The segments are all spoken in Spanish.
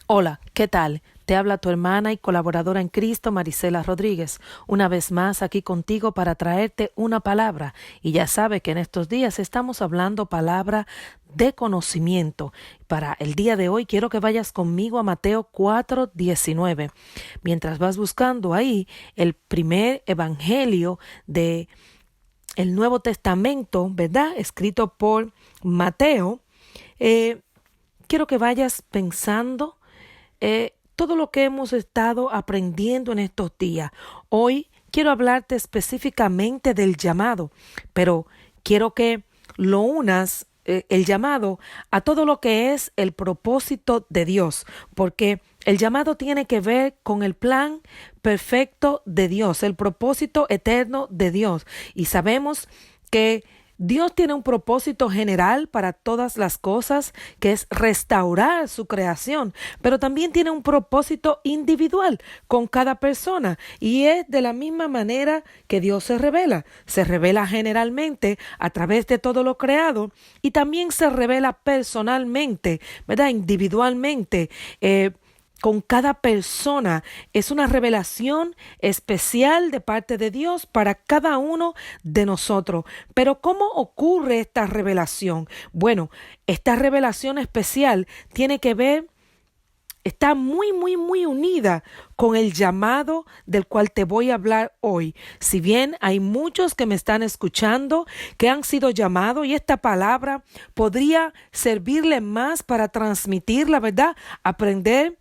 Hola, ¿qué tal? Te habla tu hermana y colaboradora en Cristo, Marisela Rodríguez, una vez más aquí contigo para traerte una palabra. Y ya sabes que en estos días estamos hablando palabra de conocimiento. Para el día de hoy quiero que vayas conmigo a Mateo 4:19. Mientras vas buscando ahí el primer evangelio de el Nuevo Testamento, ¿verdad? Escrito por Mateo, eh, quiero que vayas pensando todo lo que hemos estado aprendiendo en estos días. Hoy quiero hablarte específicamente del llamado, pero quiero que lo unas el llamado a todo lo que es el propósito de Dios, porque el llamado tiene que ver con el plan perfecto de Dios, el propósito eterno de Dios. Y sabemos que Dios tiene un propósito general para todas las cosas, que es restaurar su creación, pero también tiene un propósito individual con cada persona y es de la misma manera que Dios se revela generalmente a través de todo lo creado y también se revela personalmente, ¿verdad? Individualmente. Con cada persona. Es una revelación especial de parte de Dios para cada uno de nosotros. Pero ¿cómo ocurre esta revelación? Bueno, esta revelación especial tiene que ver, está muy unida con el llamado del cual te voy a hablar hoy. Si bien hay muchos que me están escuchando que han sido llamados y esta palabra podría servirle más para transmitir la verdad, aprender,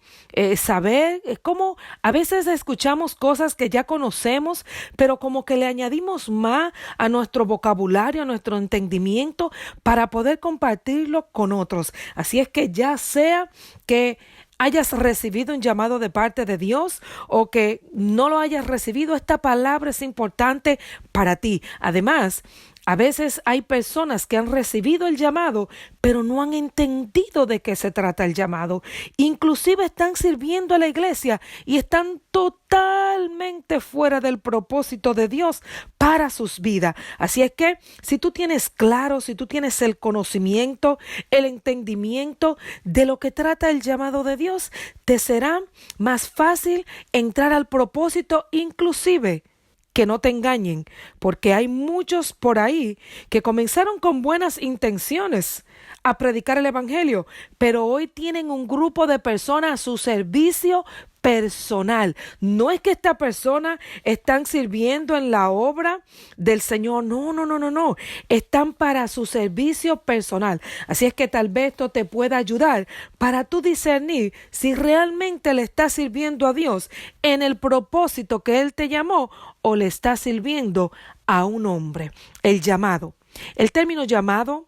saber, es como a veces escuchamos cosas que ya conocemos, pero como que le añadimos más a nuestro vocabulario, a nuestro entendimiento para poder compartirlo con otros. Así es que ya sea que hayas recibido un llamado de parte de Dios o que no lo hayas recibido, esta palabra es importante para ti. Además, a veces hay personas que han recibido el llamado, pero no han entendido de qué se trata el llamado. Inclusive están sirviendo a la iglesia y están totalmente fuera del propósito de Dios para sus vidas. Así es que si tú tienes claro, si tú tienes el conocimiento, el entendimiento de lo que trata el llamado de Dios, te será más fácil entrar al propósito, inclusive que no te engañen, porque hay muchos por ahí que comenzaron con buenas intenciones a predicar el evangelio, pero hoy tienen un grupo de personas a su servicio personal. No es que esta persona están sirviendo en la obra del Señor. No. Están para su servicio personal. Así es que tal vez esto te pueda ayudar para tú discernir si realmente le estás sirviendo a Dios en el propósito que Él te llamó o le estás sirviendo a un hombre. El llamado. El término llamado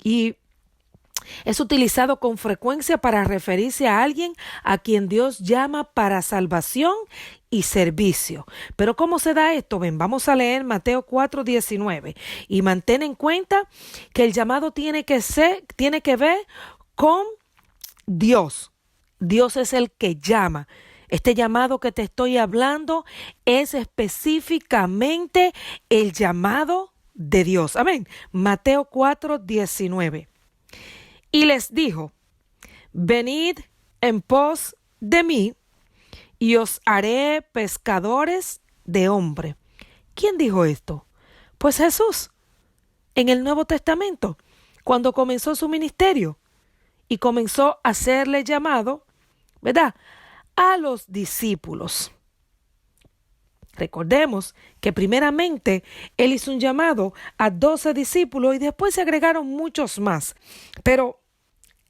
y es utilizado con frecuencia para referirse a alguien a quien Dios llama para salvación y servicio. Pero ¿cómo se da esto? Ven, vamos a leer Mateo 4:19 y mantén en cuenta que el llamado tiene que ver con Dios. Dios es el que llama. Este llamado que te estoy hablando es específicamente el llamado de Dios. Amén. Mateo 4:19. Y les dijo, venid en pos de mí y os haré pescadores de hombre. ¿Quién dijo esto? Pues Jesús, en el Nuevo Testamento, cuando comenzó su ministerio y comenzó a hacerle llamado, ¿verdad?, a los discípulos. Recordemos que primeramente él hizo un llamado a 12 discípulos y después se agregaron muchos más. Pero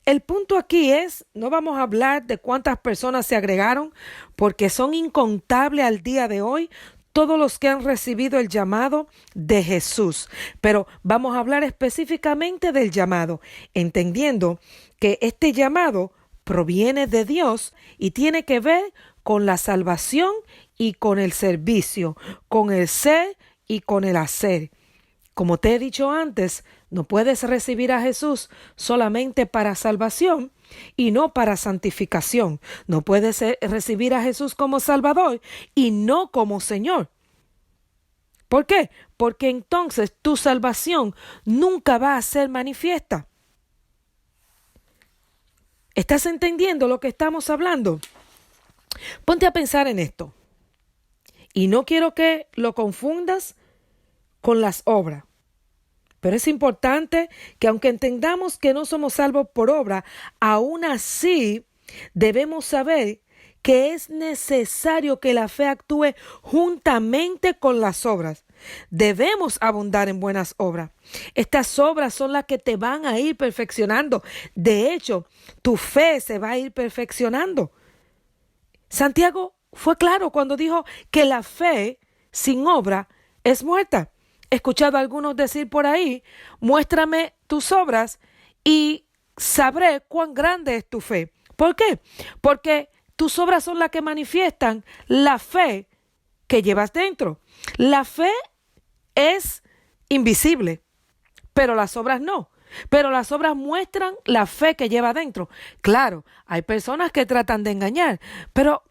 el punto aquí es, no vamos a hablar de cuántas personas se agregaron, porque son incontables al día de hoy todos los que han recibido el llamado de Jesús. Pero vamos a hablar específicamente del llamado, entendiendo que este llamado proviene de Dios y tiene que ver con la salvación y con el servicio, con el ser y con el hacer. Como te he dicho antes, no puedes recibir a Jesús solamente para salvación y no para santificación. No puedes recibir a Jesús como Salvador y no como Señor. ¿Por qué? Porque entonces tu salvación nunca va a ser manifiesta. ¿Estás entendiendo lo que estamos hablando? Ponte a pensar en esto. Y no quiero que lo confundas con las obras. Pero es importante que aunque entendamos que no somos salvos por obra, aún así debemos saber que es necesario que la fe actúe juntamente con las obras. Debemos abundar en buenas obras. Estas obras son las que te van a ir perfeccionando. De hecho, tu fe se va a ir perfeccionando. Santiago fue claro cuando dijo que la fe sin obra es muerta. He escuchado a algunos decir por ahí, muéstrame tus obras y sabré cuán grande es tu fe. ¿Por qué? Porque tus obras son las que manifiestan la fe que llevas dentro. La fe es invisible, pero las obras no. Pero las obras muestran la fe que lleva dentro. Claro, hay personas que tratan de engañar, pero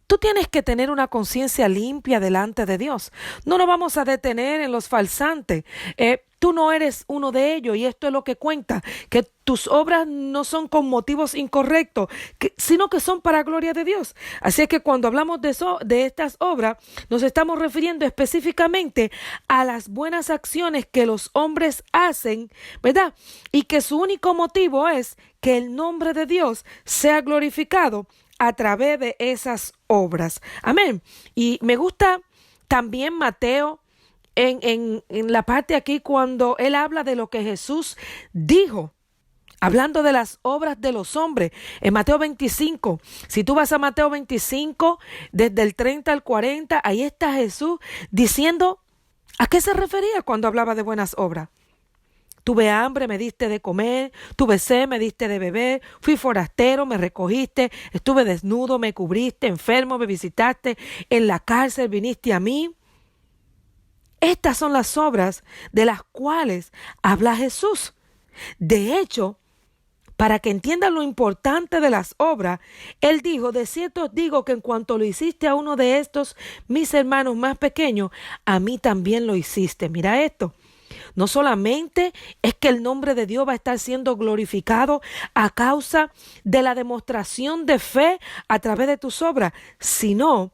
tú tienes que tener una conciencia limpia delante de Dios. No nos vamos a detener en los falsantes. Tú no eres uno de ellos y esto es lo que cuenta, que tus obras no son con motivos incorrectos, sino que son para gloria de Dios. Así es que cuando hablamos de estas obras, nos estamos refiriendo específicamente a las buenas acciones que los hombres hacen, ¿verdad? Y que su único motivo es que el nombre de Dios sea glorificado a través de esas obras. Amén. Y me gusta también Mateo en la parte aquí cuando él habla de lo que Jesús dijo, hablando de las obras de los hombres. En Mateo 25, si tú vas a Mateo 25, desde el 30 al 40, ahí está Jesús diciendo a qué se refería cuando hablaba de buenas obras. Tuve hambre, me diste de comer, tuve sed, me diste de beber, fui forastero, me recogiste, estuve desnudo, me cubriste, enfermo, me visitaste, en la cárcel viniste a mí. Estas son las obras de las cuales habla Jesús. De hecho, para que entiendan lo importante de las obras, él dijo, de cierto os digo que en cuanto lo hiciste a uno de estos, mis hermanos más pequeños, a mí también lo hiciste. Mira esto. No solamente es que el nombre de Dios va a estar siendo glorificado a causa de la demostración de fe a través de tus obras, sino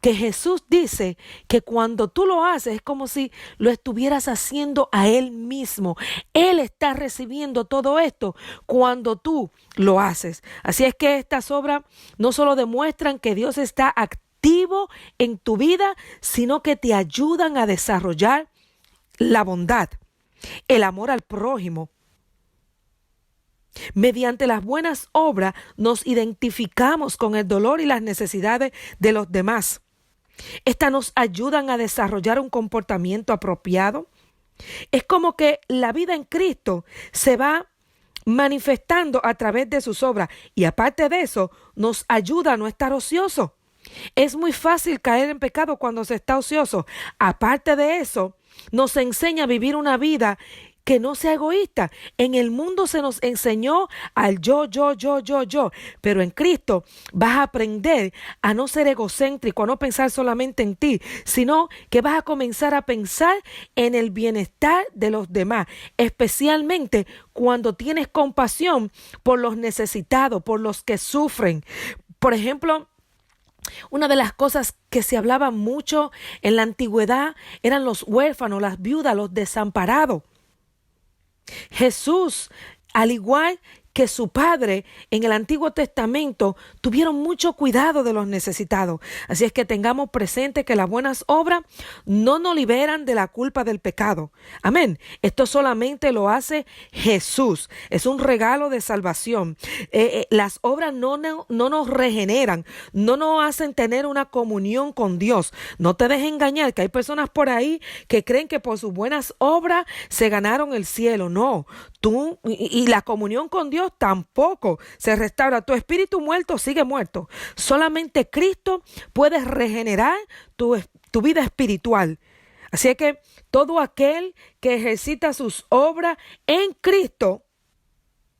que Jesús dice que cuando tú lo haces es como si lo estuvieras haciendo a Él mismo. Él está recibiendo todo esto cuando tú lo haces. Así es que estas obras no solo demuestran que Dios está activo en tu vida, sino que te ayudan a desarrollar la bondad, el amor al prójimo. Mediante las buenas obras nos identificamos con el dolor y las necesidades de los demás. Estas nos ayudan a desarrollar un comportamiento apropiado. Es como que la vida en Cristo se va manifestando a través de sus obras y aparte de eso nos ayuda a no estar ocioso. Es muy fácil caer en pecado cuando se está ocioso. Aparte de eso, nos enseña a vivir una vida que no sea egoísta. En el mundo se nos enseñó al yo, pero en Cristo vas a aprender a no ser egocéntrico, a no pensar solamente en ti, sino que vas a comenzar a pensar en el bienestar de los demás, especialmente cuando tienes compasión por los necesitados, por los que sufren. Por ejemplo, una de las cosas que se hablaba mucho en la antigüedad eran los huérfanos, las viudas, los desamparados. Jesús, al igual que su padre en el Antiguo Testamento, tuvieron mucho cuidado de los necesitados. Así es que tengamos presente que las buenas obras no nos liberan de la culpa del pecado. Amén. Esto solamente lo hace Jesús. Es un regalo de salvación. Las obras no nos regeneran, no nos hacen tener una comunión con Dios. No te dejes engañar, que hay personas por ahí que creen que por sus buenas obras se ganaron el cielo. No, tú y la comunión con Dios tampoco se restaura. Tu espíritu muerto sigue muerto. Solamente Cristo puede regenerar tu vida espiritual. Así es que todo aquel que ejercita sus obras en Cristo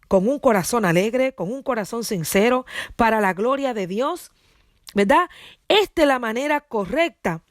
con un corazón alegre, con un corazón sincero, para la gloria de Dios, ¿verdad? Esta es la manera correcta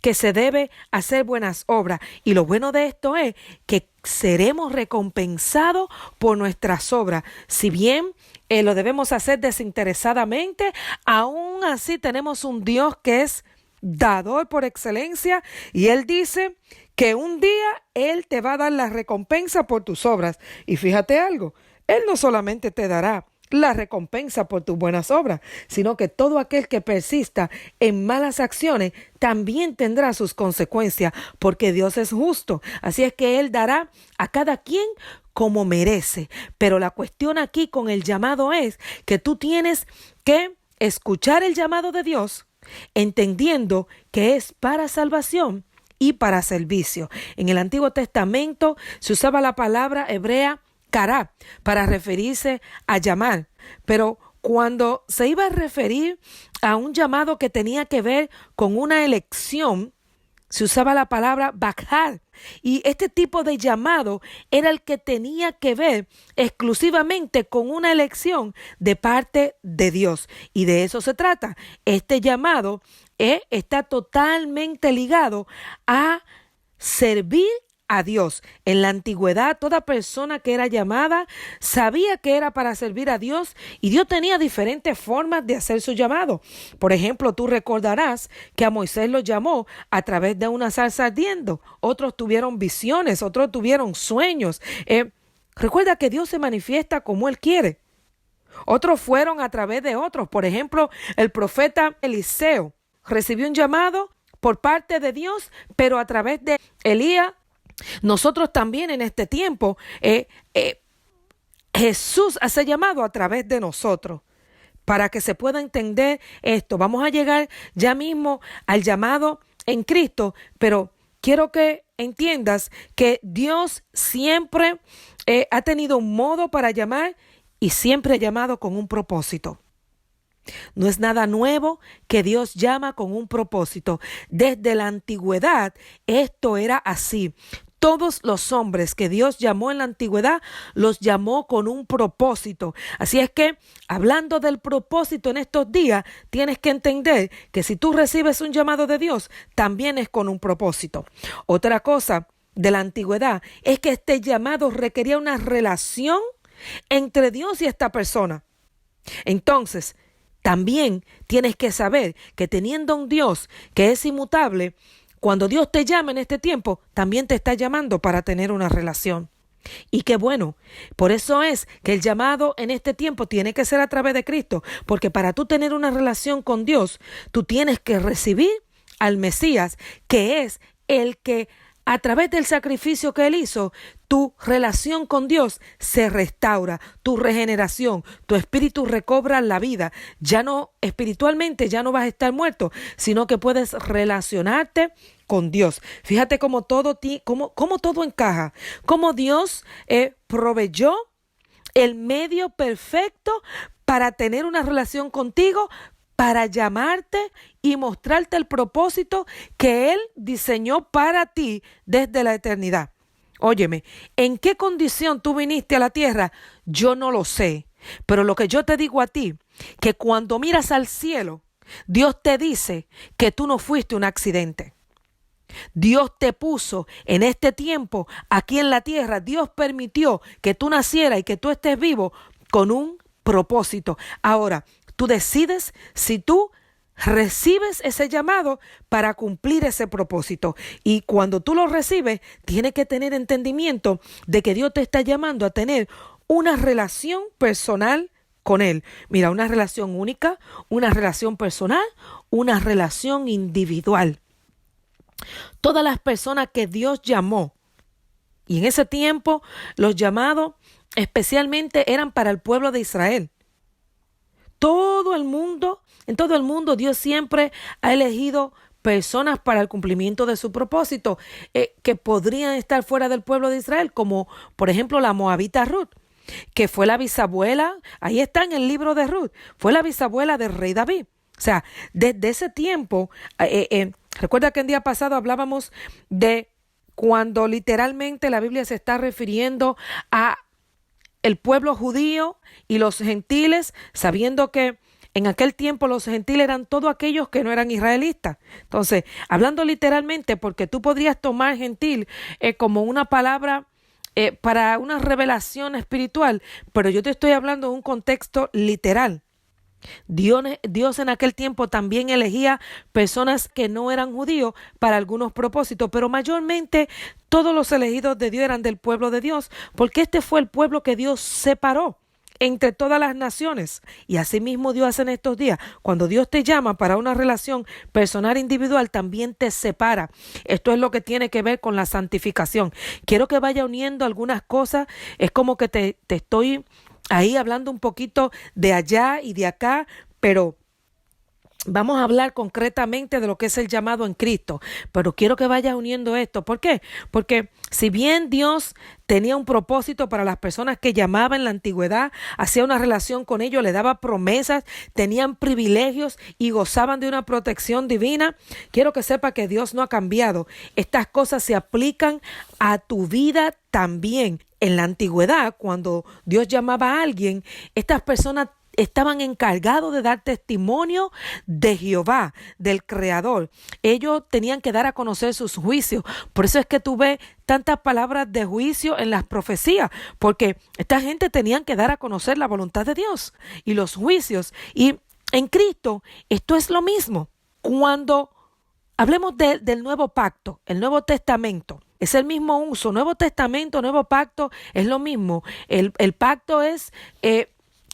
que se debe hacer buenas obras. Y lo bueno de esto es que seremos recompensados por nuestras obras. Si bien lo debemos hacer desinteresadamente. Aún así tenemos un Dios que es dador por excelencia, y Él dice que un día Él te va a dar la recompensa por tus obras. Y fíjate algo, Él no solamente te dará la recompensa por tus buenas obras, sino que todo aquel que persista en malas acciones también tendrá sus consecuencias, porque Dios es justo. Así es que Él dará a cada quien como merece. Pero la cuestión aquí con el llamado es que tú tienes que escuchar el llamado de Dios, entendiendo que es para salvación y para servicio. En el Antiguo Testamento se usaba la palabra hebrea kará para referirse a llamar, pero cuando se iba a referir a un llamado que tenía que ver con una elección, se usaba la palabra bakhar, y este tipo de llamado era el que tenía que ver exclusivamente con una elección de parte de Dios, y de eso se trata. Este llamado está totalmente ligado a servir a Dios. En la antigüedad, toda persona que era llamada sabía que era para servir a Dios, y Dios tenía diferentes formas de hacer su llamado. Por ejemplo, tú recordarás que a Moisés lo llamó a través de una zarza ardiendo. Otros tuvieron visiones, otros tuvieron sueños. Recuerda que Dios se manifiesta como Él quiere. Otros fueron a través de otros. Por ejemplo, el profeta Eliseo recibió un llamado por parte de Dios, pero a través de Elías. Nosotros también en este tiempo, Jesús hace llamado a través de nosotros. Para que se pueda entender esto, vamos a llegar ya mismo al llamado en Cristo, pero quiero que entiendas que Dios siempre ha tenido un modo para llamar, y siempre ha llamado con un propósito. No es nada nuevo que Dios llama con un propósito. Desde la antigüedad esto era así. Todos los hombres que Dios llamó en la antigüedad, los llamó con un propósito. Así es que, hablando del propósito en estos días, tienes que entender que si tú recibes un llamado de Dios, también es con un propósito. Otra cosa de la antigüedad es que este llamado requería una relación entre Dios y esta persona. Entonces, también tienes que saber que teniendo un Dios que es inmutable, cuando Dios te llama en este tiempo, también te está llamando para tener una relación. Y qué bueno, por eso es que el llamado en este tiempo tiene que ser a través de Cristo, porque para tú tener una relación con Dios, tú tienes que recibir al Mesías, que es el que a través del sacrificio que Él hizo, tu relación con Dios se restaura, tu regeneración, tu espíritu recobra la vida. Ya no, espiritualmente, ya no vas a estar muerto, sino que puedes relacionarte con Dios. Fíjate cómo todo encaja, cómo Dios proveyó el medio perfecto para tener una relación contigo, para llamarte y mostrarte el propósito que Él diseñó para ti desde la eternidad. Óyeme, ¿en qué condición tú viniste a la tierra? Yo no lo sé, pero lo que yo te digo a ti, que cuando miras al cielo, Dios te dice que tú no fuiste un accidente. Dios te puso en este tiempo aquí en la tierra. Dios permitió que tú nacieras y que tú estés vivo con un propósito. Ahora, tú decides si tú recibes ese llamado para cumplir ese propósito. Y cuando tú lo recibes, tienes que tener entendimiento de que Dios te está llamando a tener una relación personal con Él. Mira, una relación única, una relación personal, una relación individual. Todas las personas que Dios llamó, y en ese tiempo los llamados especialmente eran para el pueblo de Israel. En todo el mundo Dios siempre ha elegido personas para el cumplimiento de su propósito, que podrían estar fuera del pueblo de Israel, como por ejemplo la moabita Ruth, que fue la bisabuela, ahí está en el libro de Ruth, fue la bisabuela del rey David. O sea, desde ese tiempo, recuerda que el día pasado hablábamos de cuando literalmente la Biblia se está refiriendo a el pueblo judío y los gentiles, sabiendo que en aquel tiempo los gentiles eran todos aquellos que no eran israelitas. Entonces, hablando literalmente, porque tú podrías tomar gentil como una palabra para una revelación espiritual, pero yo te estoy hablando de un contexto literal. Dios en aquel tiempo también elegía personas que no eran judíos para algunos propósitos, pero mayormente todos los elegidos de Dios eran del pueblo de Dios, porque este fue el pueblo que Dios separó entre todas las naciones. Y así mismo Dios hace en estos días. Cuando Dios te llama para una relación personal individual, también te separa. Esto es lo que tiene que ver con la santificación. Quiero que vaya uniendo algunas cosas. Es como que te estoy ahí hablando un poquito de allá y de acá, pero vamos a hablar concretamente de lo que es el llamado en Cristo, pero quiero que vayas uniendo esto. ¿Por qué? Porque si bien Dios tenía un propósito para las personas que llamaba en la antigüedad, hacía una relación con ellos, le daba promesas, tenían privilegios y gozaban de una protección divina, quiero que sepa que Dios no ha cambiado. Estas cosas se aplican a tu vida también. En la antigüedad, cuando Dios llamaba a alguien, estas personas estaban encargados de dar testimonio de Jehová, del Creador. Ellos tenían que dar a conocer sus juicios. Por eso es que tú ves tantas palabras de juicio en las profecías, porque esta gente tenían que dar a conocer la voluntad de Dios y los juicios. Y en Cristo esto es lo mismo. Cuando hablemos del nuevo pacto, el Nuevo Testamento, es el mismo uso. Nuevo Testamento, Nuevo Pacto, es lo mismo. El pacto es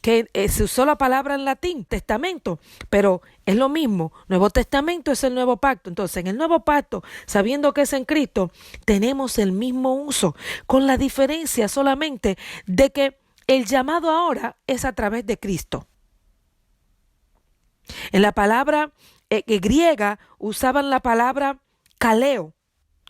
que se usó la palabra en latín, testamento, pero es lo mismo. Nuevo Testamento es el Nuevo Pacto. Entonces, en el Nuevo Pacto, sabiendo que es en Cristo, tenemos el mismo uso, con la diferencia solamente de que el llamado ahora es a través de Cristo. En la palabra griega usaban la palabra kaleo.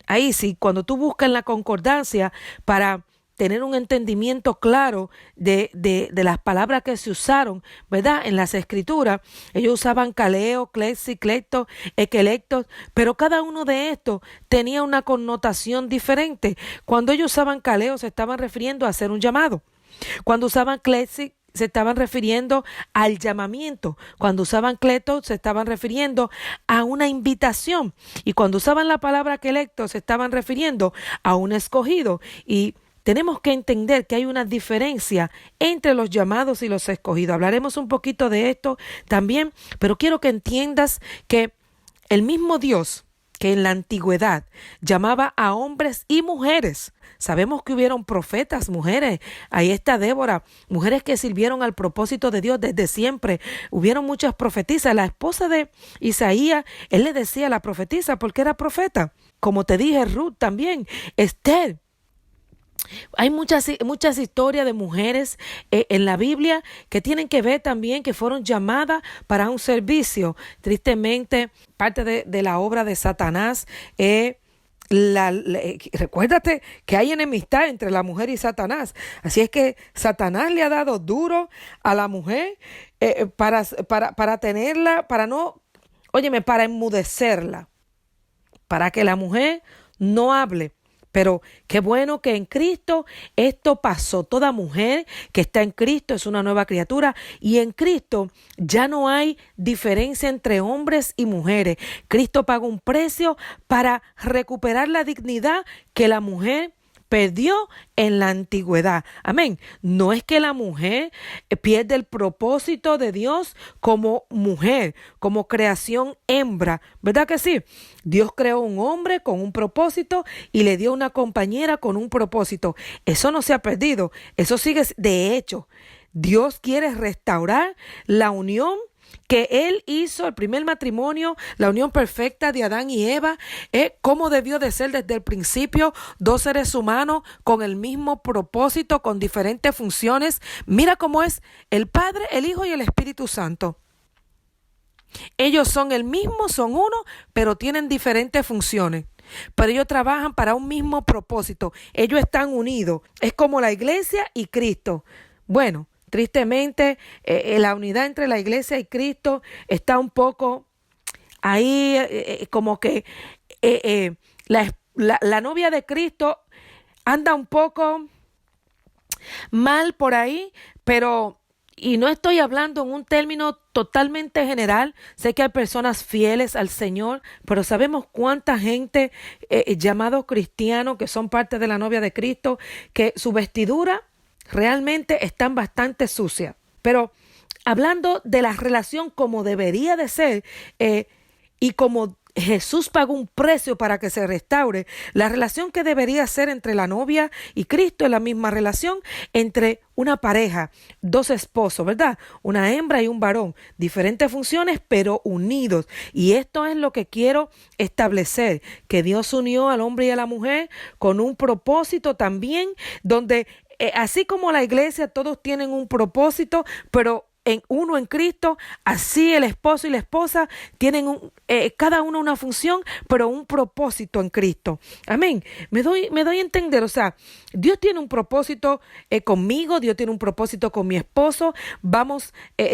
Ahí sí, cuando tú buscas en la concordancia para tener un entendimiento claro de las palabras que se usaron, ¿verdad? En las escrituras, ellos usaban kaleo, klesi, klepto, ekelectos, pero cada uno de estos tenía una connotación diferente. Cuando ellos usaban kaleo, se estaban refiriendo a hacer un llamado. Cuando usaban klesi, se estaban refiriendo al llamamiento. Cuando usaban kleto, se estaban refiriendo a una invitación. Y cuando usaban la palabra kelecto, se estaban refiriendo a un escogido. Y tenemos que entender que hay una diferencia entre los llamados y los escogidos. Hablaremos un poquito de esto también, pero quiero que entiendas que el mismo Dios que en la antigüedad llamaba a hombres y mujeres. Sabemos que hubieron profetas, mujeres. Ahí está Débora, mujeres que sirvieron al propósito de Dios desde siempre. Hubieron muchas profetisas. La esposa de Isaías, él le decía a la profetisa porque era profeta. Como te dije, Ruth también, Esther. Hay muchas historias de mujeres en la Biblia que tienen que ver también que fueron llamadas para un servicio. Tristemente, parte de la obra de Satanás recuérdate que hay enemistad entre la mujer y Satanás. Así es que Satanás le ha dado duro a la mujer para tenerla, para enmudecerla, para que la mujer no hable. Pero qué bueno que en Cristo esto pasó. Toda mujer que está en Cristo es una nueva criatura y en Cristo ya no hay diferencia entre hombres y mujeres. Cristo pagó un precio para recuperar la dignidad que la mujer perdió en la antigüedad. Amén. No es que la mujer pierde el propósito de Dios como mujer, como creación hembra. ¿Verdad que sí? Dios creó un hombre con un propósito y le dio una compañera con un propósito. Eso no se ha perdido. Eso sigue. De hecho, Dios quiere restaurar la unión que Él hizo, el primer matrimonio, la unión perfecta de Adán y Eva, cómo debió de ser desde el principio, dos seres humanos con el mismo propósito, con diferentes funciones. Mira cómo es el Padre, el Hijo y el Espíritu Santo. Ellos son el mismo, son uno, pero tienen diferentes funciones. Pero ellos trabajan para un mismo propósito. Ellos están unidos. Es como la iglesia y Cristo. Bueno, tristemente, la unidad entre la iglesia y Cristo está un poco ahí, como que la novia de Cristo anda un poco mal por ahí, pero Y no estoy hablando en un término totalmente general. Sé que hay personas fieles al Señor, pero sabemos cuánta gente llamados cristianos que son parte de la novia de Cristo, que su vestidura realmente están bastante sucia. Pero hablando de la relación como debería de ser, y como Jesús pagó un precio para que se restaure, la relación que debería ser entre la novia y Cristo es la misma relación entre una pareja, dos esposos, ¿verdad? Una hembra y un varón, diferentes funciones pero unidos. Y esto es lo que quiero establecer, que Dios unió al hombre y a la mujer con un propósito también, donde así como la iglesia todos tienen un propósito, pero en uno en Cristo, así el esposo y la esposa tienen cada uno una función, pero un propósito en Cristo. Amén. Me doy a entender, o sea, Dios tiene un propósito conmigo, Dios tiene un propósito con mi esposo,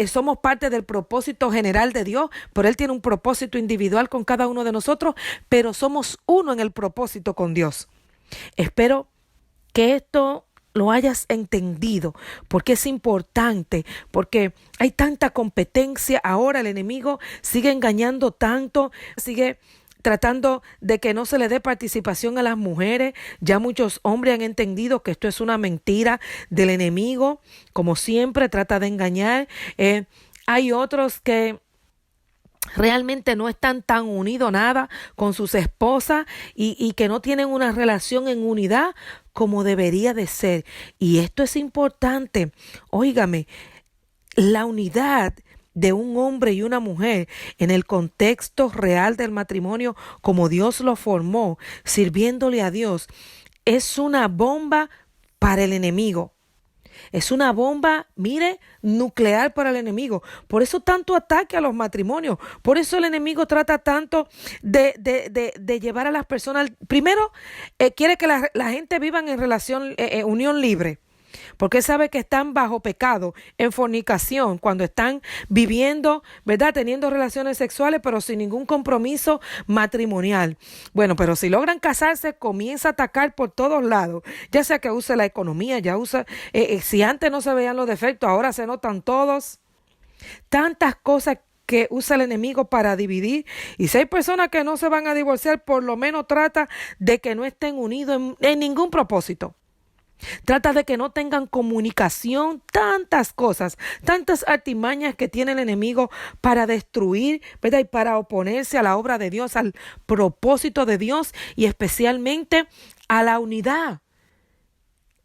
somos parte del propósito general de Dios, pero Él tiene un propósito individual con cada uno de nosotros, pero somos uno en el propósito con Dios. Espero que esto lo hayas entendido, porque es importante, porque hay tanta competencia ahora, el enemigo sigue engañando tanto, sigue tratando de que no se le dé participación a las mujeres. Ya muchos hombres han entendido que esto es una mentira del enemigo, como siempre trata de engañar. Hay otros que realmente no están tan unidos nada con sus esposas y que no tienen una relación en unidad como debería de ser. Y esto es importante. Óigame, la unidad de un hombre y una mujer en el contexto real del matrimonio, como Dios lo formó, sirviéndole a Dios, es una bomba para el enemigo. Es una bomba, mire, nuclear para el enemigo. Por eso tanto ataque a los matrimonios. Por eso el enemigo trata tanto de llevar a las personas. Primero, quiere que la gente viva en relación, unión libre. Porque sabe que están bajo pecado, en fornicación, cuando están viviendo, ¿verdad? Teniendo relaciones sexuales, pero sin ningún compromiso matrimonial. Bueno, pero si logran casarse, comienza a atacar por todos lados. Ya sea que use la economía, si antes no se veían los defectos, ahora se notan todos. Tantas cosas que usa el enemigo para dividir. Y si hay personas que no se van a divorciar, por lo menos trata de que no estén unidos en ningún propósito. Trata de que no tengan comunicación, tantas cosas, tantas artimañas que tiene el enemigo para destruir, ¿verdad? Y para oponerse a la obra de Dios, al propósito de Dios y especialmente a la unidad.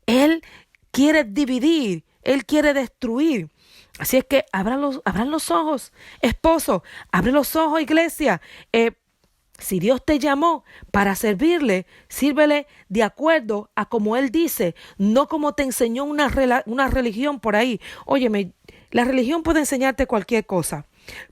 Él quiere dividir, Él quiere destruir. Así es que abran los ojos, esposo, abre los ojos, iglesia. Si Dios te llamó para servirle, sírvele de acuerdo a como Él dice, no como te enseñó una religión por ahí. Óyeme, la religión puede enseñarte cualquier cosa,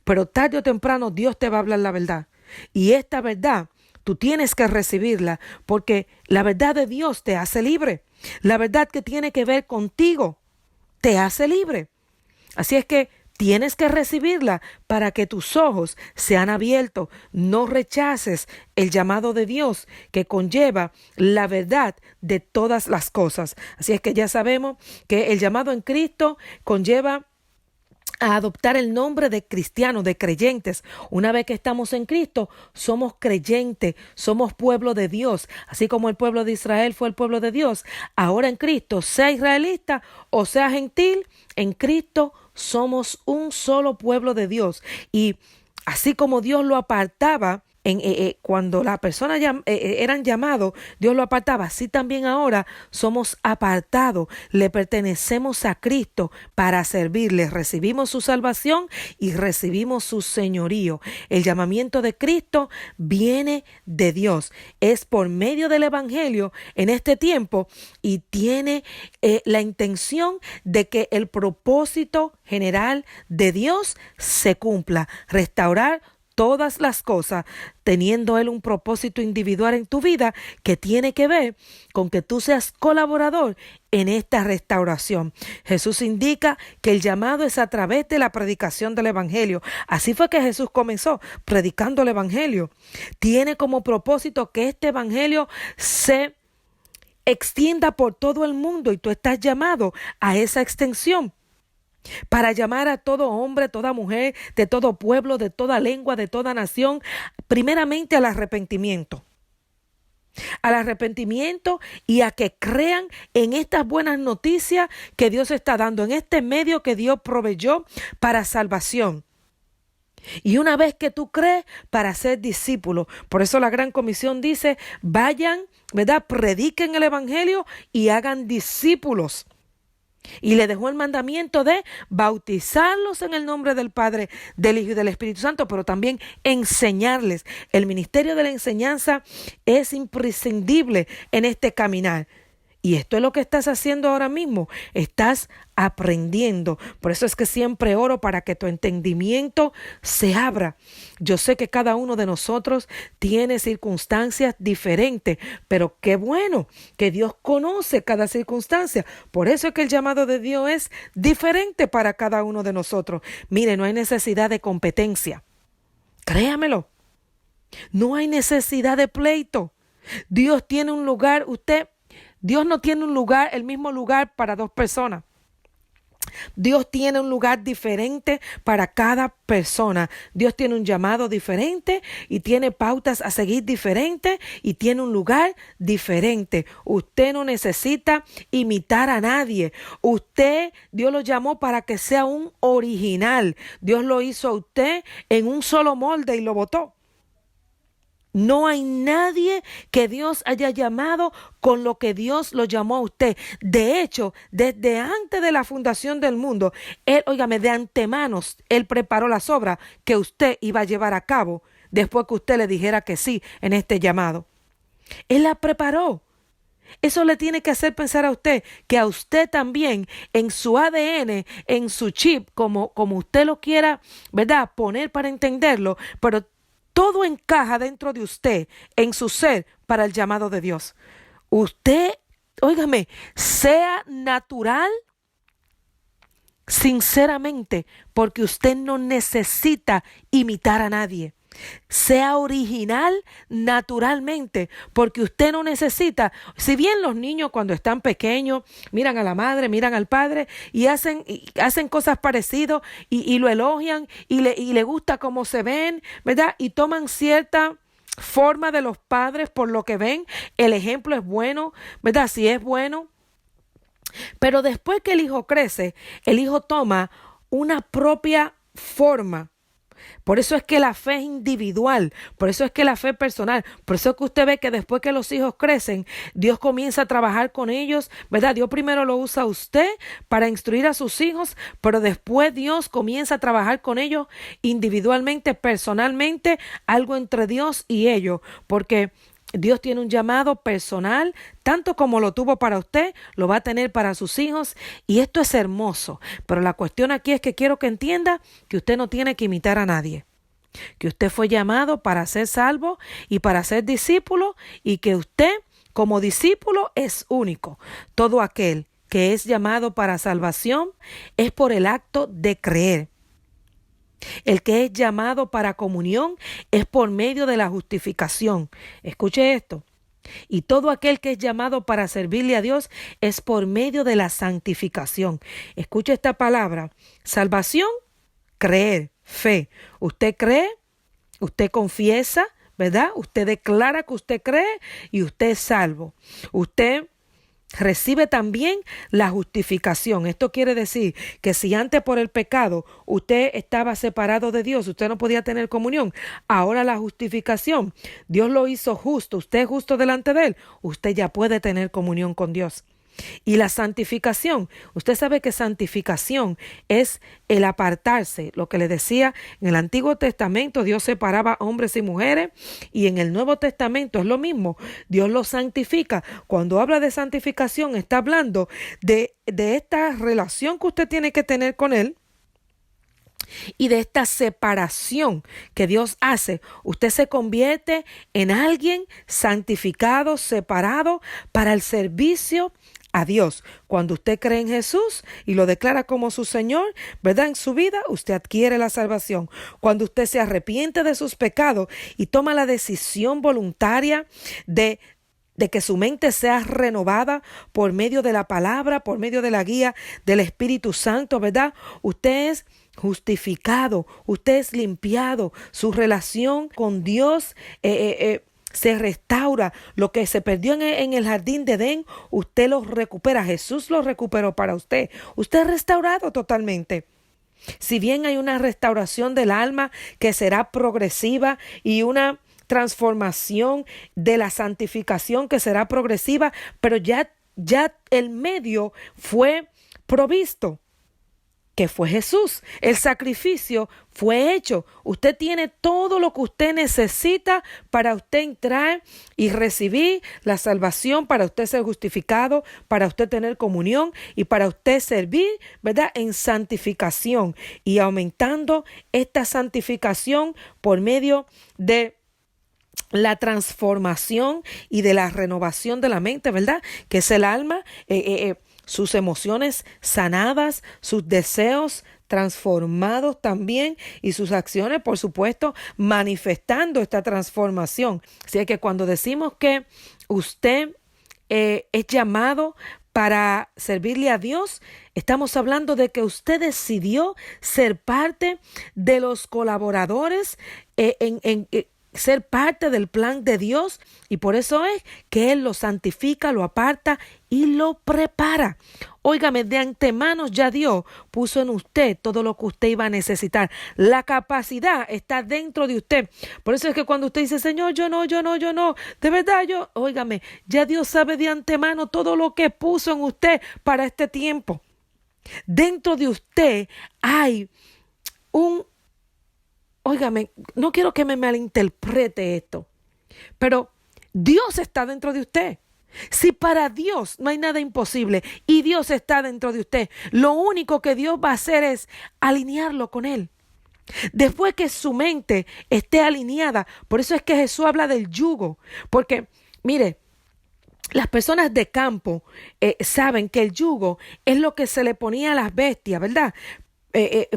pero tarde o temprano Dios te va a hablar la verdad. Y esta verdad, tú tienes que recibirla, porque la verdad de Dios te hace libre. La verdad que tiene que ver contigo te hace libre. Así es que tienes que recibirla para que tus ojos sean abiertos. No rechaces el llamado de Dios que conlleva la verdad de todas las cosas. Así es que ya sabemos que el llamado en Cristo conlleva a adoptar el nombre de cristianos, de creyentes. Una vez que estamos en Cristo, somos creyentes, somos pueblo de Dios. Así como el pueblo de Israel fue el pueblo de Dios, ahora en Cristo, sea israelita o sea gentil, en Cristo somos un solo pueblo de Dios. Y así como Dios lo apartaba, cuando las personas eran llamados, Dios lo apartaba. Así también ahora somos apartados, le pertenecemos a Cristo para servirle. Recibimos su salvación y recibimos su señorío. El llamamiento de Cristo viene de Dios. Es por medio del Evangelio en este tiempo y tiene la intención de que el propósito general de Dios se cumpla. Restaurar todas las cosas, teniendo Él un propósito individual en tu vida que tiene que ver con que tú seas colaborador en esta restauración. Jesús indica que el llamado es a través de la predicación del Evangelio. Así fue que Jesús comenzó predicando el Evangelio. Tiene como propósito que este Evangelio se extienda por todo el mundo y tú estás llamado a esa extensión. para llamar a todo hombre, toda mujer, de todo pueblo, de toda lengua, de toda nación, primeramente al arrepentimiento. Al arrepentimiento y a que crean en estas buenas noticias que Dios está dando, en este medio que Dios proveyó para salvación. Y una vez que tú crees, para ser discípulo. Por eso la Gran Comisión dice, vayan, ¿verdad? Prediquen el Evangelio y hagan discípulos. Y le dejó el mandamiento de bautizarlos en el nombre del Padre, del Hijo y del Espíritu Santo, pero también enseñarles. El ministerio de la enseñanza es imprescindible en este caminar. Y esto es lo que estás haciendo ahora mismo. Estás aprendiendo. Por eso es que siempre oro para que tu entendimiento se abra. Yo sé que cada uno de nosotros tiene circunstancias diferentes, pero qué bueno que Dios conoce cada circunstancia. Por eso es que el llamado de Dios es diferente para cada uno de nosotros. Mire, no hay necesidad de competencia. Créamelo. No hay necesidad de pleito. Dios tiene un lugar, Dios no tiene un lugar, el mismo lugar para dos personas. Dios tiene un lugar diferente para cada persona. Dios tiene un llamado diferente y tiene pautas a seguir diferentes y tiene un lugar diferente. Usted no necesita imitar a nadie. Dios lo llamó para que sea un original. Dios lo hizo a usted en un solo molde y lo botó. No hay nadie que Dios haya llamado con lo que Dios lo llamó a usted. De hecho, desde antes de la fundación del mundo, de antemano, Él preparó las obras que usted iba a llevar a cabo después que usted le dijera que sí en este llamado. Él la preparó. Eso le tiene que hacer pensar a usted que a usted también en su ADN, en su chip, como usted lo quiera, ¿verdad?, poner para entenderlo, pero todo encaja dentro de usted, en su ser, para el llamado de Dios. Usted, sea natural, sinceramente, porque usted no necesita imitar a nadie. Sea original naturalmente, porque usted no necesita. Si bien los niños cuando están pequeños miran a la madre, miran al padre y hacen cosas parecidas y lo elogian y le gusta cómo se ven, ¿verdad? Y toman cierta forma de los padres por lo que ven. El ejemplo es bueno, ¿verdad? Si es bueno. Pero después que el hijo crece, el hijo toma una propia forma. Por eso es que la fe es individual, por eso es que la fe es personal, por eso es que usted ve que después que los hijos crecen, Dios comienza a trabajar con ellos, ¿verdad? Dios primero lo usa a usted para instruir a sus hijos, pero después Dios comienza a trabajar con ellos individualmente, personalmente, algo entre Dios y ellos, porque Dios tiene un llamado personal, tanto como lo tuvo para usted, lo va a tener para sus hijos, y esto es hermoso. Pero la cuestión aquí es que quiero que entienda que usted no tiene que imitar a nadie, que usted fue llamado para ser salvo y para ser discípulo, y que usted como discípulo es único. Todo aquel que es llamado para salvación es por el acto de creer. El que es llamado para comunión es por medio de la justificación. Escuche esto. Y todo aquel que es llamado para servirle a Dios es por medio de la santificación. Escuche esta palabra. Salvación, creer, fe. Usted cree, usted confiesa, ¿verdad? Usted declara que usted cree y usted es salvo. Usted recibe también la justificación. Esto quiere decir que si antes por el pecado usted estaba separado de Dios, usted no podía tener comunión, ahora la justificación, Dios lo hizo justo, usted es justo delante de Él, usted ya puede tener comunión con Dios. Y la santificación, usted sabe que santificación es el apartarse, lo que le decía en el Antiguo Testamento, Dios separaba hombres y mujeres, y en el Nuevo Testamento es lo mismo, Dios los santifica. Cuando habla de santificación está hablando de esta relación que usted tiene que tener con Él, y de esta separación que Dios hace. Usted se convierte en alguien santificado, separado para el servicio a Dios. Cuando usted cree en Jesús y lo declara como su Señor, ¿verdad? En su vida, usted adquiere la salvación. Cuando usted se arrepiente de sus pecados y toma la decisión voluntaria de de que su mente sea renovada por medio de la palabra, por medio de la guía del Espíritu Santo, ¿verdad? Usted es justificado, usted es limpiado, su relación con Dios se restaura. Lo que se perdió en el jardín de Edén, usted lo recupera. Jesús lo recuperó para usted. Usted es restaurado totalmente. Si bien hay una restauración del alma que será progresiva y una transformación de la santificación que será progresiva, pero ya el medio fue provisto, que fue Jesús. El sacrificio fue hecho. Usted tiene todo lo que usted necesita para usted entrar y recibir la salvación, para usted ser justificado, para usted tener comunión y para usted servir, ¿verdad?, en santificación y aumentando esta santificación por medio de la transformación y de la renovación de la mente, ¿verdad?, que es el alma, sus emociones sanadas, sus deseos transformados también y sus acciones, por supuesto, manifestando esta transformación. Así que cuando decimos que usted es llamado para servirle a Dios, estamos hablando de que usted decidió ser parte de los colaboradores ser parte del plan de Dios, y por eso es que Él lo santifica, lo aparta y lo prepara. Óigame, de antemano ya Dios puso en usted todo lo que usted iba a necesitar. La capacidad está dentro de usted. Por eso es que cuando usted dice, Señor, yo no, de verdad óigame, ya Dios sabe de antemano todo lo que puso en usted para este tiempo. Dentro de usted hay óigame, no quiero que me malinterprete esto, pero Dios está dentro de usted. Si para Dios no hay nada imposible y Dios está dentro de usted, lo único que Dios va a hacer es alinearlo con Él. Después que su mente esté alineada, por eso es que Jesús habla del yugo, porque mire, las personas de campo saben que el yugo es lo que se le ponía a las bestias, ¿verdad?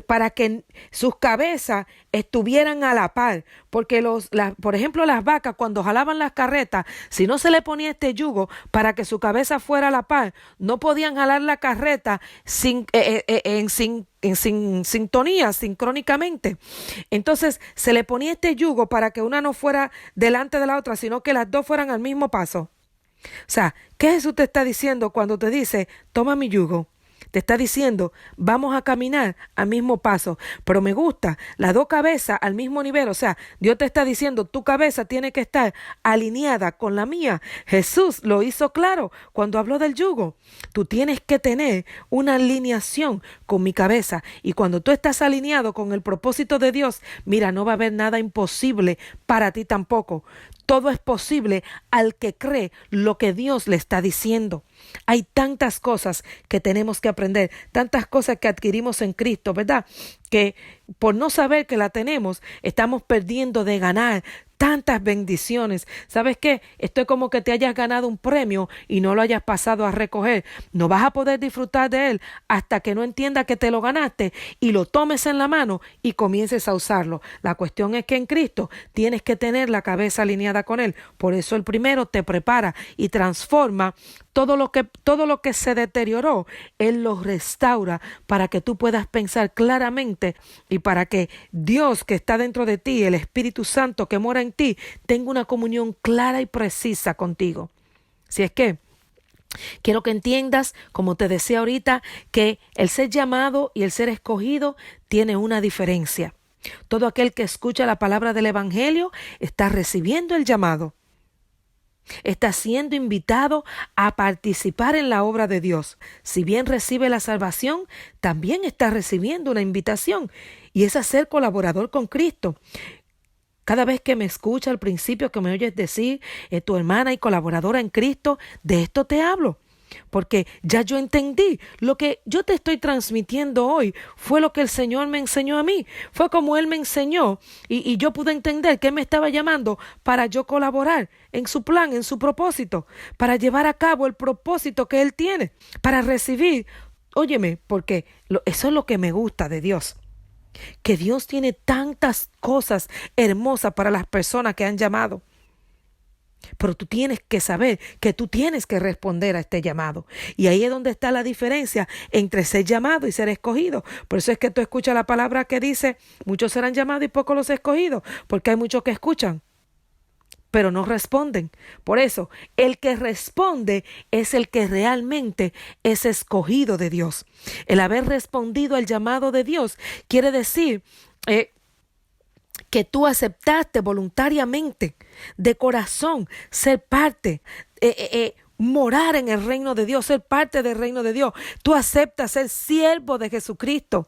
Para que sus cabezas estuvieran a la par, porque por ejemplo las vacas cuando jalaban las carretas, si no se le ponía este yugo para que su cabeza fuera a la par, no podían jalar la carreta sin sintonía, sincrónicamente. Entonces se le ponía este yugo para que una no fuera delante de la otra, sino que las dos fueran al mismo paso. O sea, ¿qué Jesús te está diciendo cuando te dice, toma mi yugo? Te está diciendo, vamos a caminar al mismo paso, pero me gusta las dos cabezas al mismo nivel. O sea, Dios te está diciendo, tu cabeza tiene que estar alineada con la mía. Jesús lo hizo claro cuando habló del yugo. Tú tienes que tener una alineación con mi cabeza, y cuando tú estás alineado con el propósito de Dios, mira, no va a haber nada imposible para ti tampoco. Todo es posible al que cree lo que Dios le está diciendo. Hay tantas cosas que tenemos que aprender, tantas cosas que adquirimos en Cristo, ¿verdad? Que por no saber que la tenemos, estamos perdiendo de ganar tantas bendiciones. ¿Sabes qué? Esto es como que te hayas ganado un premio y no lo hayas pasado a recoger. No vas a poder disfrutar de él hasta que no entiendas que te lo ganaste y lo tomes en la mano y comiences a usarlo. La cuestión es que en Cristo tienes que tener la cabeza alineada con él. Por eso el primero te prepara y transforma todo lo que se deterioró. Él lo restaura para que tú puedas pensar claramente y para que Dios que está dentro de ti, el Espíritu Santo que mora en ti, tenga una comunión clara y precisa contigo. Si es que quiero que entiendas, como te decía ahorita, que el ser llamado y el ser escogido tiene una diferencia. Todo aquel que escucha la palabra del Evangelio está recibiendo el llamado. Está siendo invitado a participar en la obra de Dios. Si bien recibe la salvación, también está recibiendo una invitación, y es a ser colaborador con Cristo. Cada vez que me escucha al principio, que me oyes decir, tu hermana y colaboradora en Cristo, de esto te hablo. Porque ya yo entendí, lo que yo te estoy transmitiendo hoy fue lo que el Señor me enseñó a mí. Fue como Él me enseñó y yo pude entender que Él me estaba llamando para yo colaborar en su plan, en su propósito, para llevar a cabo el propósito que Él tiene, para recibir. Óyeme, porque eso es lo que me gusta de Dios. Que Dios tiene tantas cosas hermosas para las personas que han llamado. Pero tú tienes que saber que tú tienes que responder a este llamado. Y ahí es donde está la diferencia entre ser llamado y ser escogido. Por eso es que tú escuchas la palabra que dice, muchos serán llamados y pocos los escogidos, porque hay muchos que escuchan, pero no responden. Por eso, el que responde es el que realmente es escogido de Dios. El haber respondido al llamado de Dios quiere decir que tú aceptaste voluntariamente, de corazón, ser parte, morar en el reino de Dios, ser parte del reino de Dios. Tú aceptas ser siervo de Jesucristo.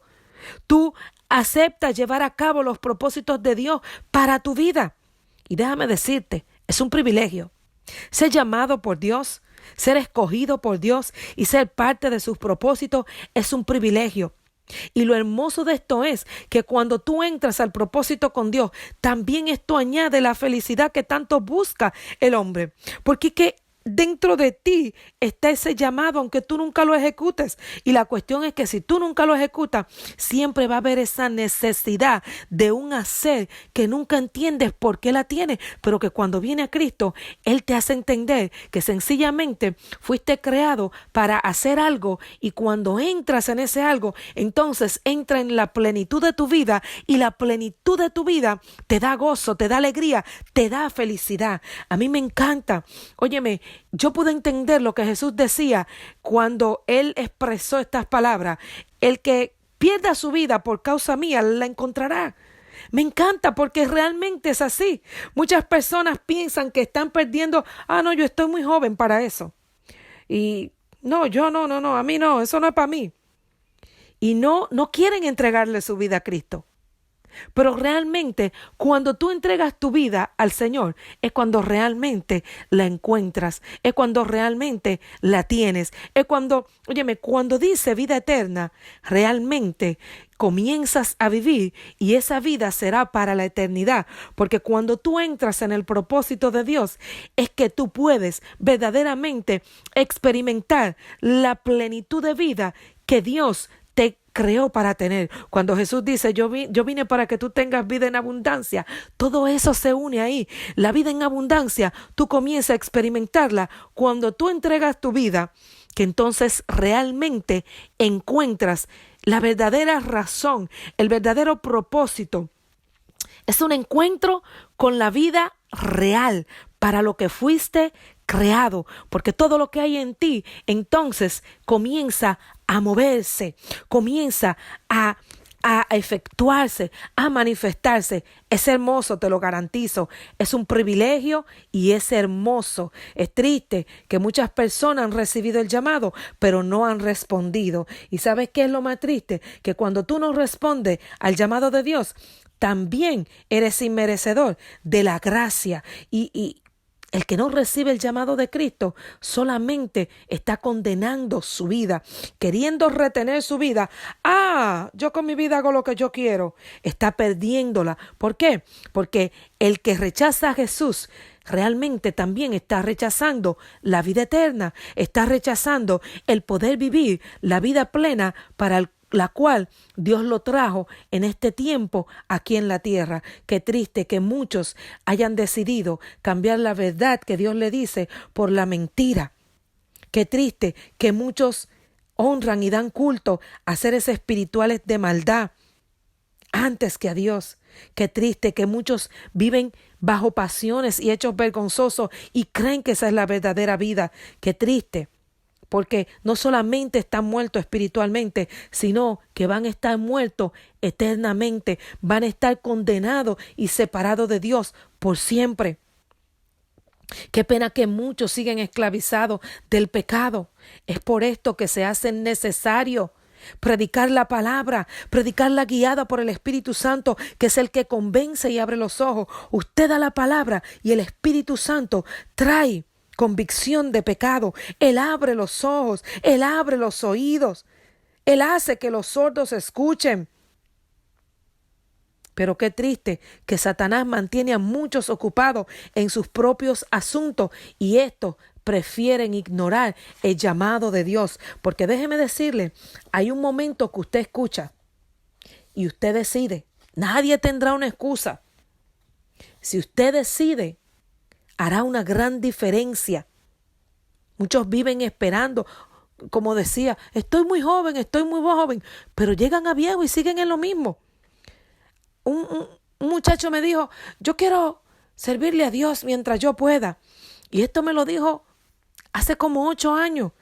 Tú aceptas llevar a cabo los propósitos de Dios para tu vida. Y déjame decirte, es un privilegio ser llamado por Dios, ser escogido por Dios y ser parte de sus propósitos es un privilegio. Y lo hermoso de esto es que cuando tú entras al propósito con Dios, también esto añade la felicidad que tanto busca el hombre. Porque que dentro de ti está ese llamado, aunque tú nunca lo ejecutes. Y la cuestión es que si tú nunca lo ejecutas, siempre va a haber esa necesidad de un hacer que nunca entiendes por qué la tienes, pero que cuando viene a Cristo, Él te hace entender que sencillamente fuiste creado para hacer algo y cuando entras en ese algo, entonces entra en la plenitud de tu vida y la plenitud de tu vida te da gozo, te da alegría, te da felicidad. A mí me encanta. Óyeme, yo pude entender lo que Jesús decía cuando Él expresó estas palabras. El que pierda su vida por causa mía, la encontrará. Me encanta porque realmente es así. Muchas personas piensan que están perdiendo, no, yo estoy muy joven para eso. Y no, a mí no, eso no es para mí. Y no quieren entregarle su vida a Cristo. Pero realmente cuando tú entregas tu vida al Señor es cuando realmente la encuentras, es cuando realmente la tienes, es cuando, cuando dice vida eterna, realmente comienzas a vivir y esa vida será para la eternidad, porque cuando tú entras en el propósito de Dios es que tú puedes verdaderamente experimentar la plenitud de vida que Dios te creó para tener. Cuando Jesús dice, yo vine para que tú tengas vida en abundancia, todo eso se une ahí. La vida en abundancia, tú comienzas a experimentarla cuando tú entregas tu vida, que entonces realmente encuentras la verdadera razón, el verdadero propósito. Es un encuentro con la vida real, para lo que fuiste creado, porque todo lo que hay en ti entonces comienza a moverse, comienza a efectuarse, a manifestarse. Es hermoso, te lo garantizo. Es un privilegio y es hermoso. Es triste que muchas personas han recibido el llamado, pero no han respondido. ¿Y sabes qué es lo más triste? Que cuando tú no respondes al llamado de Dios, también eres inmerecedor de la gracia y el que no recibe el llamado de Cristo solamente está condenando su vida, queriendo retener su vida. Yo con mi vida hago lo que yo quiero. Está perdiéndola. ¿Por qué? Porque el que rechaza a Jesús realmente también está rechazando la vida eterna, está rechazando el poder vivir la vida plena para la cual Dios lo trajo en este tiempo aquí en la tierra. Qué triste que muchos hayan decidido cambiar la verdad que Dios le dice por la mentira. Qué triste que muchos honran y dan culto a seres espirituales de maldad antes que a Dios. Qué triste que muchos viven bajo pasiones y hechos vergonzosos y creen que esa es la verdadera vida. Qué triste. Porque no solamente están muertos espiritualmente, sino que van a estar muertos eternamente, van a estar condenados y separados de Dios por siempre. Qué pena que muchos siguen esclavizados del pecado. Es por esto que se hace necesario predicar la palabra, predicar la guiada por el Espíritu Santo, que es el que convence y abre los ojos. Usted da la palabra y el Espíritu Santo trae convicción de pecado. Él abre los ojos, Él abre los oídos, Él hace que los sordos escuchen. Pero qué triste que Satanás mantiene a muchos ocupados en sus propios asuntos y estos prefieren ignorar el llamado de Dios. Porque déjeme decirle, hay un momento que usted escucha y usted decide. Nadie tendrá una excusa. Si usted decide hará una gran diferencia. Muchos viven esperando, como decía, estoy muy joven, pero llegan a viejo y siguen en lo mismo. Un muchacho me dijo, yo quiero servirle a Dios mientras yo pueda. Y esto me lo dijo hace como 8 años.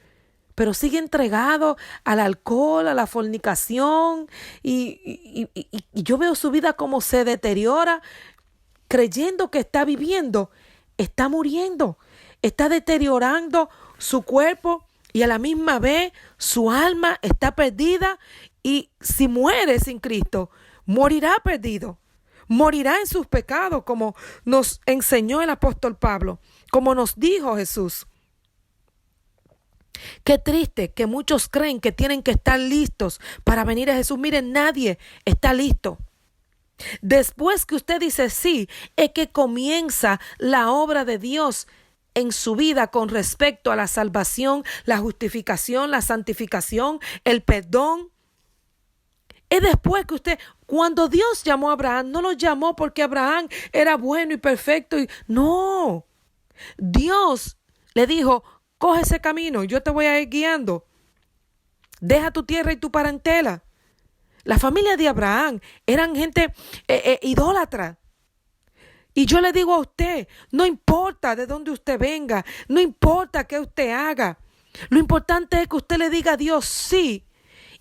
Pero sigue entregado al alcohol, a la fornicación. Y yo veo su vida como se deteriora, creyendo que está viviendo, está muriendo, está deteriorando su cuerpo y a la misma vez su alma está perdida. Y si muere sin Cristo, morirá perdido. Morirá en sus pecados, como nos enseñó el apóstol Pablo, como nos dijo Jesús. Qué triste que muchos creen que tienen que estar listos para venir a Jesús. Miren, nadie está listo. Después que usted dice sí, es que comienza la obra de Dios en su vida con respecto a la salvación, la justificación, la santificación, el perdón. Es después que usted, cuando Dios llamó a Abraham, no lo llamó porque Abraham era bueno y perfecto. No, Dios le dijo, coge ese camino, yo te voy a ir guiando. Deja tu tierra y tu parentela. La familia de Abraham eran gente idólatra. Y yo le digo a usted, no importa de dónde usted venga, no importa qué usted haga. Lo importante es que usted le diga a Dios sí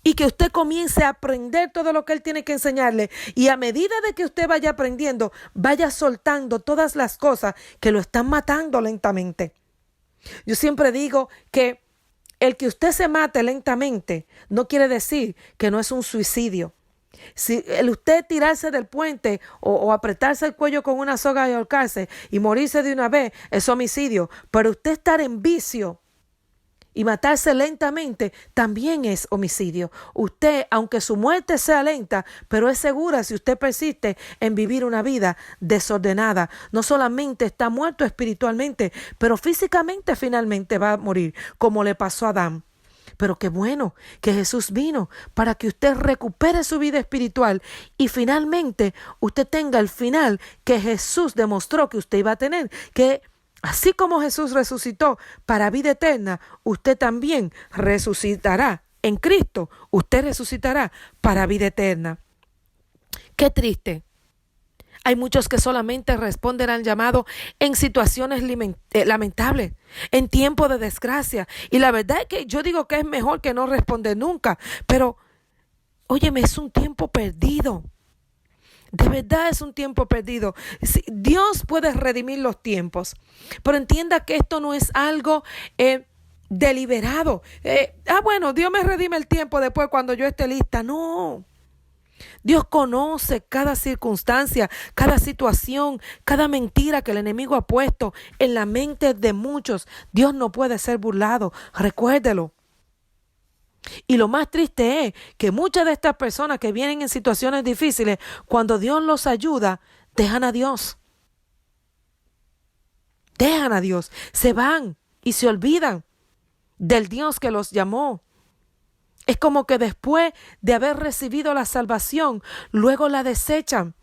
y que usted comience a aprender todo lo que Él tiene que enseñarle. Y a medida de que usted vaya aprendiendo, vaya soltando todas las cosas que lo están matando lentamente. Yo siempre digo que el que usted se mate lentamente no quiere decir que no es un suicidio. Si el usted tirarse del puente o apretarse el cuello con una soga y ahorcarse y morirse de una vez es homicidio, pero usted estar en vicio y matarse lentamente también es homicidio. Usted, aunque su muerte sea lenta, pero es segura si usted persiste en vivir una vida desordenada. No solamente está muerto espiritualmente, pero físicamente finalmente va a morir, como le pasó a Adán. Pero qué bueno que Jesús vino para que usted recupere su vida espiritual y finalmente usted tenga el final que Jesús demostró que usted iba a tener, que así como Jesús resucitó para vida eterna, usted también resucitará. En Cristo, usted resucitará para vida eterna. Qué triste. Hay muchos que solamente responden al llamado en situaciones lamentables, en tiempos de desgracia. Y la verdad es que yo digo que es mejor que no responder nunca. Pero, óyeme, es un tiempo perdido. De verdad es un tiempo perdido. Sí, Dios puede redimir los tiempos, pero entienda que esto no es algo deliberado. Bueno, Dios me redime el tiempo después cuando yo esté lista. No. Dios conoce cada circunstancia, cada situación, cada mentira que el enemigo ha puesto en la mente de muchos. Dios no puede ser burlado. Recuérdelo. Y lo más triste es que muchas de estas personas que vienen en situaciones difíciles, cuando Dios los ayuda, dejan a Dios. Dejan a Dios. Se van y se olvidan del Dios que los llamó. Es como que después de haber recibido la salvación, luego la desechan.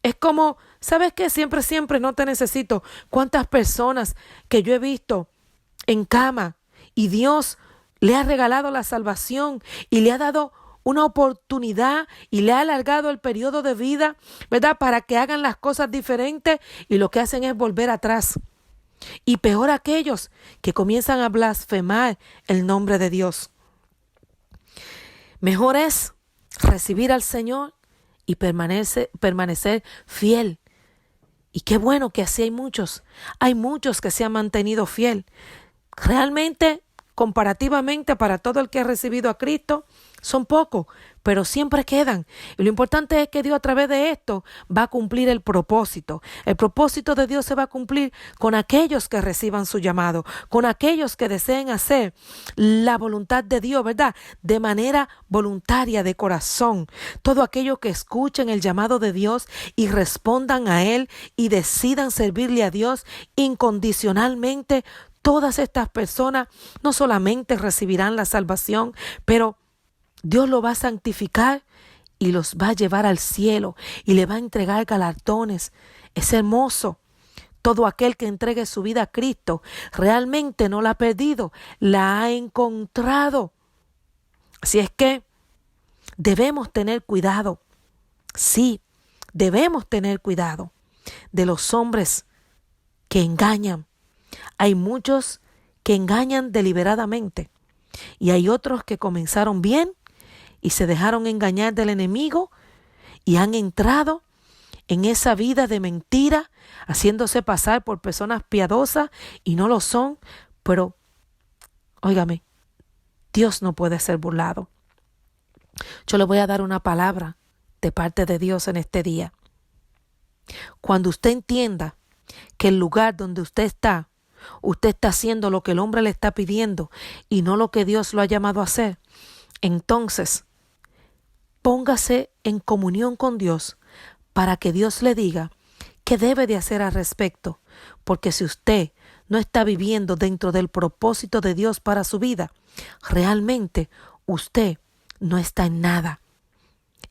Es como, ¿sabes qué? Siempre, no te necesito. ¿Cuántas personas que yo he visto en cama y Dios le ha regalado la salvación y le ha dado una oportunidad y le ha alargado el periodo de vida, ¿verdad? Para que hagan las cosas diferentes y lo que hacen es volver atrás. Y peor aquellos que comienzan a blasfemar el nombre de Dios. Mejor es recibir al Señor y permanecer fiel. Y qué bueno que así hay muchos. Hay muchos que se han mantenido fiel. Realmente, comparativamente para todo el que ha recibido a Cristo, son pocos, pero siempre quedan. Y lo importante es que Dios a través de esto va a cumplir el propósito. El propósito de Dios se va a cumplir con aquellos que reciban su llamado, con aquellos que deseen hacer la voluntad de Dios, ¿verdad? De manera voluntaria, de corazón. Todo aquello que escuchen el llamado de Dios y respondan a Él y decidan servirle a Dios incondicionalmente. Todas estas personas no solamente recibirán la salvación, pero Dios lo va a santificar y los va a llevar al cielo y le va a entregar galardones. Es hermoso. Todo aquel que entregue su vida a Cristo realmente no la ha perdido, la ha encontrado. Así es que debemos tener cuidado. Sí, debemos tener cuidado de los hombres que engañan. Hay muchos que engañan deliberadamente y hay otros que comenzaron bien y se dejaron engañar del enemigo y han entrado en esa vida de mentira, haciéndose pasar por personas piadosas y no lo son. Pero, óigame, Dios no puede ser burlado. Yo le voy a dar una palabra de parte de Dios en este día. Cuando usted entienda que el lugar donde usted está haciendo lo que el hombre le está pidiendo y no lo que Dios lo ha llamado a hacer, entonces póngase en comunión con Dios para que Dios le diga qué debe de hacer al respecto. Porque si usted no está viviendo dentro del propósito de Dios para su vida, realmente usted no está en nada.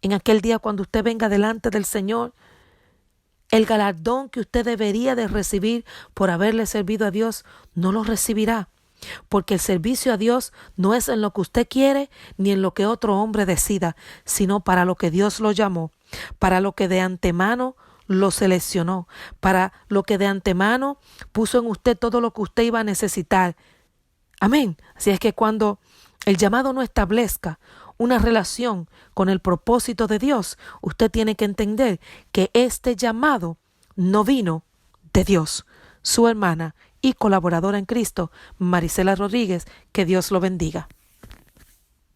En aquel día cuando usted venga delante del Señor, el galardón que usted debería de recibir por haberle servido a Dios, no lo recibirá. Porque el servicio a Dios no es en lo que usted quiere ni en lo que otro hombre decida, sino para lo que Dios lo llamó, para lo que de antemano lo seleccionó, para lo que de antemano puso en usted todo lo que usted iba a necesitar. Amén. Así es que cuando el llamado no establezca una relación con el propósito de Dios, usted tiene que entender que este llamado no vino de Dios. Su hermana y colaboradora en Cristo, Marisela Rodríguez, que Dios lo bendiga.